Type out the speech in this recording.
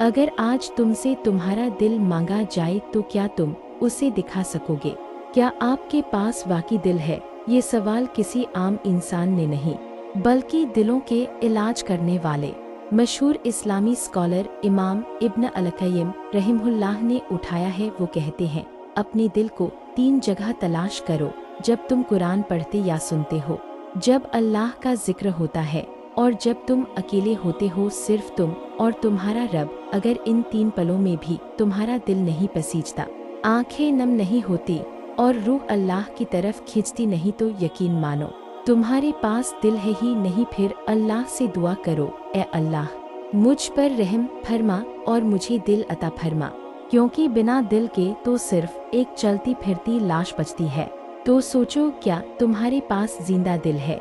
अगर आज तुमसे तुम्हारा दिल मांगा जाए तो क्या तुम उसे दिखा सकोगे? क्या आपके पास वाकई दिल है? ये सवाल किसी आम इंसान ने नहीं, बल्कि दिलों के इलाज करने वाले मशहूर इस्लामी स्कॉलर इमाम इब्न अल-क़य्यिम रहमहुल्लाह ने उठाया है। वो कहते हैं, अपने दिल को 3 जगह तलाश करो, जब तुम कुरान पढ़ते या सुनते हो, जब अल्लाह का जिक्र होता है, और जब तुम अकेले होते हो, सिर्फ तुम और तुम्हारा रब। अगर इन 3 पलों में भी तुम्हारा दिल नहीं पसीजता, आंखें नम नहीं होती और रूह अल्लाह की तरफ खींचती नहीं, तो यकीन मानो तुम्हारे पास दिल है ही नहीं। फिर अल्लाह से दुआ करो, ए अल्लाह मुझ पर रहम फरमा और मुझे दिल अता फरमा, क्योंकि बिना दिल के तो सिर्फ एक चलती फिरती लाश बचती है। तो सोचो, क्या तुम्हारे पास जिंदा दिल है?